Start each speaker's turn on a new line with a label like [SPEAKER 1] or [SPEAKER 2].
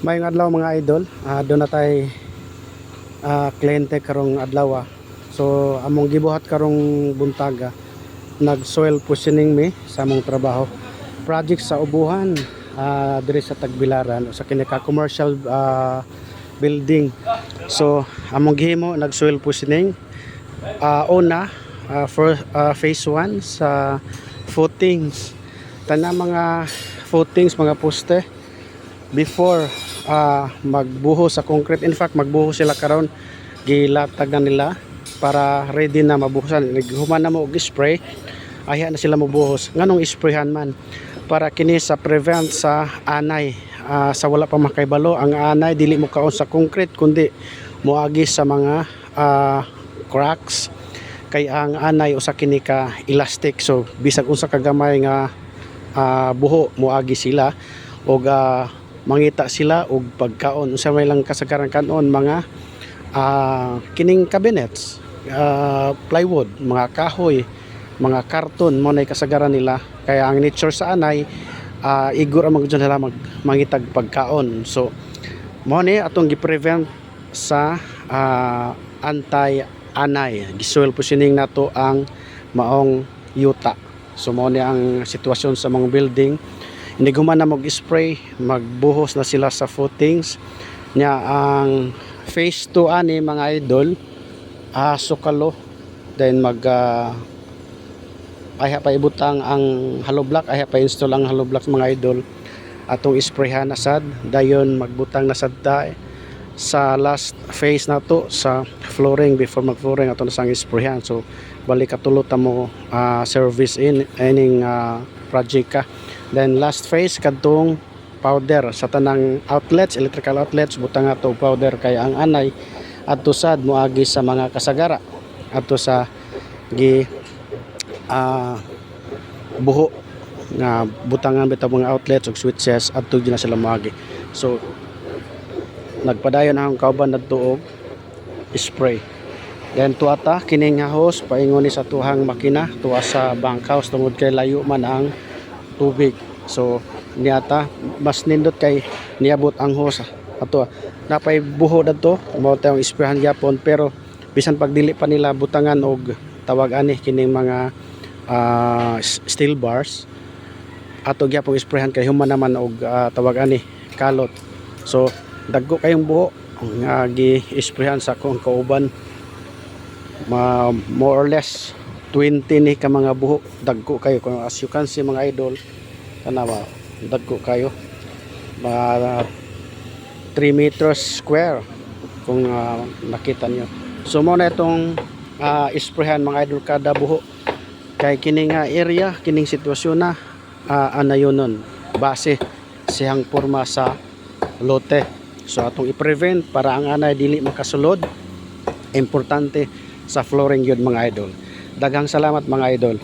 [SPEAKER 1] Mayong adlaw mga idol, doon na tayo kliyente karong adlaw. So among gibuhat karong buntaga, nag soil positioning mi sa among trabaho. Project sa ubuhan diri sa Tagbilaran o sa kinaka commercial building. So among gihimo nag soil positioning una for phase 1 sa footings. Tanang mga footings, mga poste before magbuhos sa concrete. In fact magbuhos sila karon, gilatag na nila para ready na mabuhusan. Human na mo og spray, aya na sila mabuhos. Nganong sprayhan man para kini sa prevent sa anay, sa wala pa makaibalo ang anay, dili mo kaon sa concrete kundi moagi sa mga cracks, kay ang anay usa kini ka elastic. So bisag unsa ka gamay nga buho moagi sila og mangita sila og pagkaon. Unsa may lang kasagaran kanon mga kining cabinets, plywood, mga kahoy, mga karton mo nay kasagaran nila. Kaya ang nature sa anay, igor ang magdyon nila mangitag pagkaon. So mo ni atong gi-prevent sa anti-anay, gi-soil positioning nato ang maong yuta. So mo ni ang sitwasyon sa mga building. Hindi guman na mag-spray, magbuhos na sila sa footings nya. Ang phase 2 ani mga idol, sukalo, then mag ay pa ibutang ang hollow block, ay pa install ang hollow block mga idol, atong isprayhan na sad, dayon magbutang na sad ta sa last phase na to sa flooring. Before mag flooring ato na sang isprayhan. So balik katulot mo service ining project ka. Then last phase kadtong powder sa tanang outlets, electrical outlets, butang ato powder kay ang anay adto sad moagi sa mga kasagara adto sa gi buho nga butangan bitaw mga outlets ug switches adto na sila moagi. So nagpadayon ang kauban adto og spray. Then tuata kining hose paingon ni sa tuhang makina tuwa sa bunkhouse tungod kay layo man ang tubig. So niata mas nindot kay niabot ang hose ato napay buho dadto mao tayong isprayan gyapon. Pero bisan pagdili pa nila butangan og tawag ani kining mga steel bars, ato gyapon isprayan kay human naman og tawag ani kalot. So dagko kayong buho nga gi-isprayan sa akong kauban, more or less 20 ni ka mga buho. Dagko kayo, kung as you can see mga idol, tanawa dagko kayo, mga 3 meters square kung nakita nyo. So mo na itong isprayhan mga idol kada buho, kay kining area, kining sitwasyon na anayonon base siyang porma sa lote. So atong i-prevent para ang anay dili makasulod, importante sa flooring yun mga idol. Daghang salamat mga idol.